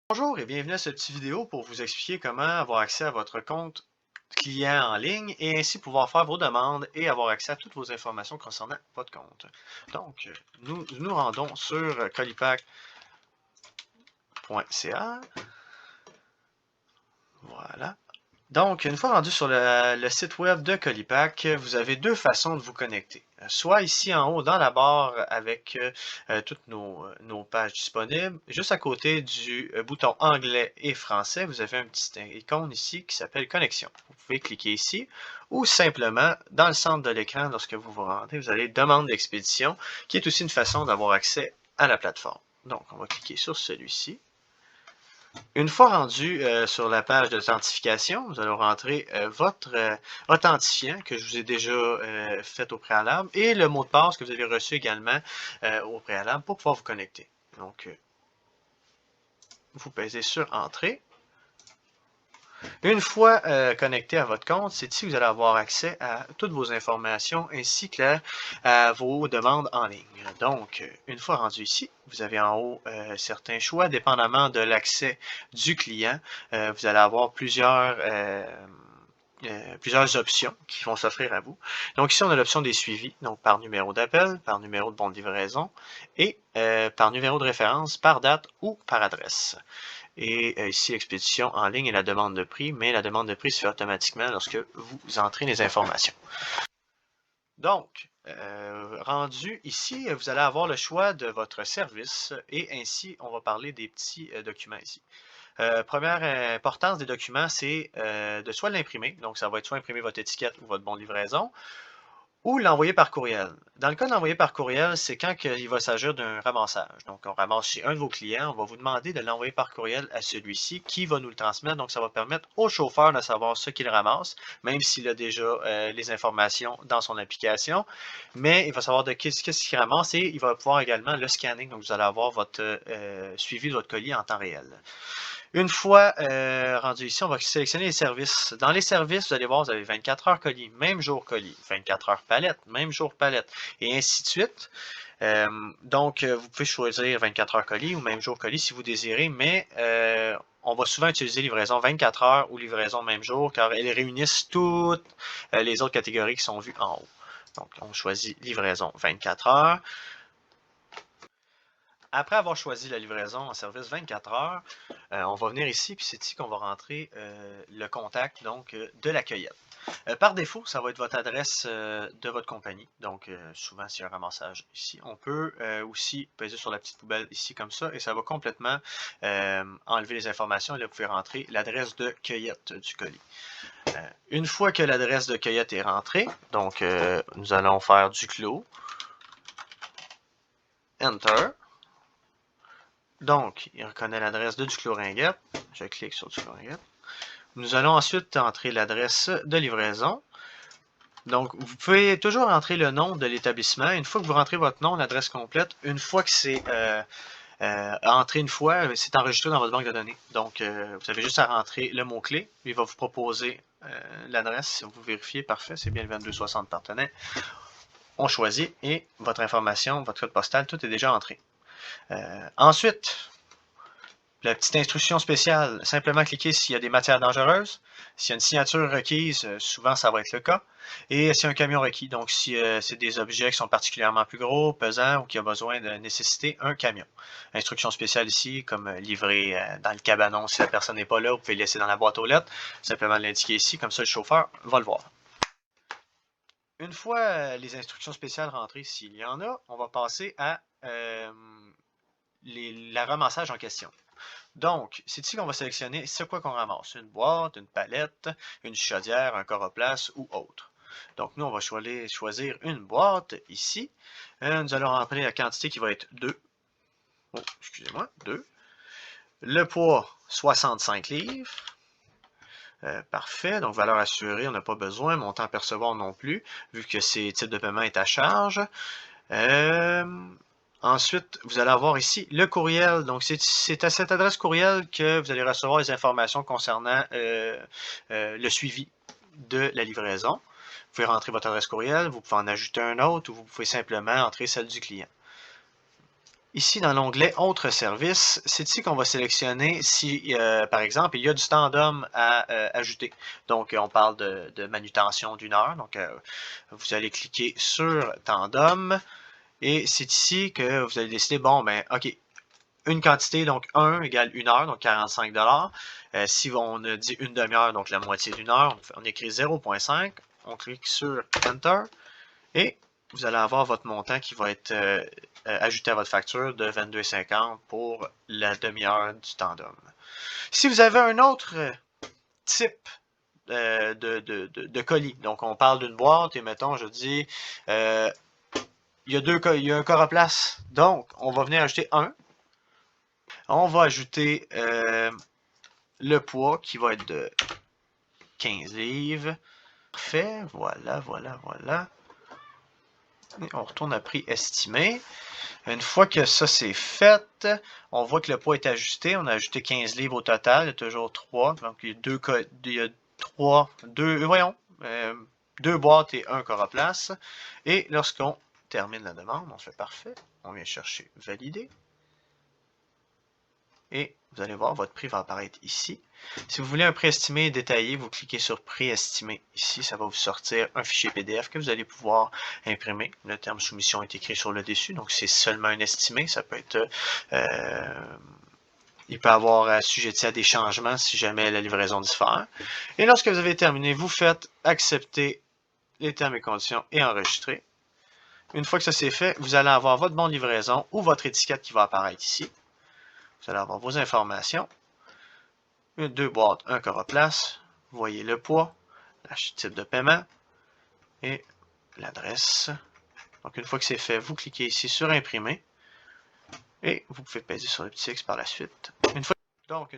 Bonjour et bienvenue à cette petite vidéo pour vous expliquer comment avoir accès à votre compte client en ligne et ainsi pouvoir faire vos demandes et avoir accès à toutes vos informations concernant votre compte. Donc, nous rendons sur colipac.ca. Voilà. Donc, une fois rendu sur le site web de Colipac, vous avez deux façons de vous connecter. Soit ici en haut dans la barre avec toutes nos pages disponibles, juste à côté du bouton anglais et français, vous avez un petit icône ici qui s'appelle Connexion. Vous pouvez cliquer ici ou simplement dans le centre de l'écran, lorsque vous vous rendez, vous avez Demande d'expédition, qui est aussi une façon d'avoir accès à la plateforme. Donc, on va cliquer sur celui-ci. Une fois rendu sur la page d'authentification, vous allez rentrer votre authentifiant que je vous ai déjà fait au préalable et le mot de passe que vous avez reçu également au préalable pour pouvoir vous connecter. Donc, vous pèsez sur Entrée. Une fois connecté à votre compte, c'est ici que vous allez avoir accès à toutes vos informations ainsi que à vos demandes en ligne. Donc, une fois rendu ici, vous avez en haut certains choix, dépendamment de l'accès du client. Vous allez avoir plusieurs options qui vont s'offrir à vous. Donc ici, on a l'option des suivis, donc par numéro d'appel, par numéro de bon de livraison et par numéro de référence, par date ou par adresse. Et ici, l'expédition en ligne et la demande de prix, mais la demande de prix se fait automatiquement lorsque vous entrez les informations. Donc, rendu ici, vous allez avoir le choix de votre service et ainsi, on va parler des petits documents ici. Première importance des documents, c'est de soit l'imprimer, donc ça va être soit imprimer votre étiquette ou votre bon de livraison, ou l'envoyer par courriel. Dans le cas d'envoyer par courriel, c'est quand il va s'agir d'un ramassage. Donc, on ramasse chez un de vos clients, on va vous demander de l'envoyer par courriel à celui-ci qui va nous le transmettre. Donc, ça va permettre au chauffeur de savoir ce qu'il ramasse, même s'il a déjà les informations dans son application. Mais il va savoir de qu'est-ce qu'il ramasse et il va pouvoir également le scanner. Donc, vous allez avoir votre suivi de votre colis en temps réel. Une fois rendu ici, on va sélectionner les services. Dans les services, vous allez voir, vous avez 24 heures colis, même jour colis, 24 heures palette, même jour palette, et ainsi de suite. Donc, vous pouvez choisir 24 heures colis ou même jour colis si vous désirez, mais on va souvent utiliser livraison 24 heures ou livraison même jour, car elles réunissent toutes les autres catégories qui sont vues en haut. Donc, on choisit livraison 24 heures. Après avoir choisi la livraison en service 24 heures, on va venir ici, puis c'est ici qu'on va rentrer le contact donc de la cueillette. Par défaut, ça va être votre adresse de votre compagnie. Donc, souvent, s'il y a un ramassage ici, on peut aussi peser sur la petite poubelle ici comme ça et ça va complètement enlever les informations. Et là, vous pouvez rentrer l'adresse de cueillette du colis. Une fois que l'adresse de cueillette est rentrée, donc nous allons faire du clos. Enter. Donc, il reconnaît l'adresse de Duclos Ringuette. Je clique sur Duclos Ringuette. Nous allons ensuite entrer l'adresse de livraison. Donc, vous pouvez toujours entrer le nom de l'établissement. Une fois que vous rentrez votre nom, l'adresse complète, une fois que c'est entré une fois, c'est enregistré dans votre banque de données. Donc, vous avez juste à rentrer le mot-clé. Il va vous proposer l'adresse. Si vous vérifiez, parfait, c'est bien le 2260 Partenay. On choisit et votre information, votre code postal, tout est déjà entré. Ensuite, la petite instruction spéciale, simplement cliquer s'il y a des matières dangereuses. S'il y a une signature requise, souvent ça va être le cas. Et s'il y a un camion requis, donc si c'est des objets qui sont particulièrement plus gros, pesants ou qui ont besoin de nécessiter un camion. Instruction spéciale ici, comme livrer dans le cabanon. Si la personne n'est pas là, vous pouvez le laisser dans la boîte aux lettres. Simplement l'indiquer ici, comme ça le chauffeur va le voir. Une fois les instructions spéciales rentrées, s'il y en a, on va passer à la ramassage en question. Donc, c'est ici qu'on va sélectionner ce quoi qu'on ramasse. Une boîte, une palette, une chaudière, un coroplace ou autre. Donc, nous, on va choisir une boîte ici. Nous allons rentrer la quantité qui va être 2. Oh, excusez-moi, 2. Le poids, 65 livres. Parfait, donc valeur assurée, on n'a pas besoin. Montant à percevoir non plus, vu que c'est type de paiement est à charge. Ensuite, vous allez avoir ici le courriel. Donc, c'est à cette adresse courriel que vous allez recevoir les informations concernant le suivi de la livraison. Vous pouvez rentrer votre adresse courriel, vous pouvez en ajouter un autre ou vous pouvez simplement entrer celle du client. Ici, dans l'onglet « Autres services », c'est ici qu'on va sélectionner si, par exemple, il y a du tandem à ajouter. Donc, on parle de manutention d'1 heure. Donc, vous allez cliquer sur « Tandem » et c'est ici que vous allez décider, bon, ben, OK, une quantité, donc 1 égale 1 heure, donc 45 $. Si on a dit une demi-heure, donc la moitié d'1 heure, on écrit 0.5, on clique sur Enter et vous allez avoir votre montant qui va être ajouté à votre facture de 22,50 pour la demi-heure du tandem. Si vous avez un autre type de colis, donc on parle d'une boîte et mettons, je dis, il y a un coroplace, donc on va venir ajouter un. On va ajouter le poids qui va être de 15 livres. Parfait, voilà. Et on retourne à prix estimé. Une fois que ça c'est fait, on voit que le poids est ajusté. On a ajouté 15 livres au total. Il y a toujours 3. Donc il y a deux boîtes et un coroplace. Et lorsqu'on termine la demande, on fait parfait. On vient chercher valider. Et vous allez voir, votre prix va apparaître ici. Si vous voulez un prix estimé détaillé, vous cliquez sur prix estimé ici. Ça va vous sortir un fichier PDF que vous allez pouvoir imprimer. Le terme soumission est écrit sur le dessus, donc c'est seulement un estimé. Ça peut être... il peut avoir assujetti à des changements si jamais la livraison diffère. Et lorsque vous avez terminé, vous faites accepter les termes et conditions et enregistrer. Une fois que ça c'est fait, vous allez avoir votre bon de livraison ou votre étiquette qui va apparaître ici. Vous allez avoir vos informations. 2 boîtes, un coroplace. Vous voyez le poids, le type de paiement et l'adresse. Donc, une fois que c'est fait, vous cliquez ici sur imprimer et vous pouvez peser sur le petit X par la suite. Une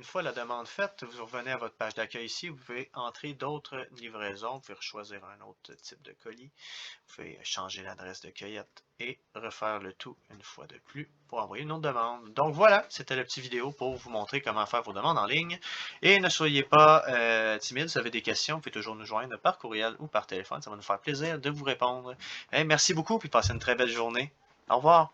fois la demande faite, vous revenez à votre page d'accueil ici, vous pouvez entrer d'autres livraisons, vous pouvez choisir un autre type de colis, vous pouvez changer l'adresse de cueillette et refaire le tout une fois de plus pour envoyer une autre demande. Donc voilà, c'était la petite vidéo pour vous montrer comment faire vos demandes en ligne. Et ne soyez pas timide, si vous avez des questions, vous pouvez toujours nous joindre par courriel ou par téléphone, ça va nous faire plaisir de vous répondre. Merci beaucoup, puis passez une très belle journée. Au revoir.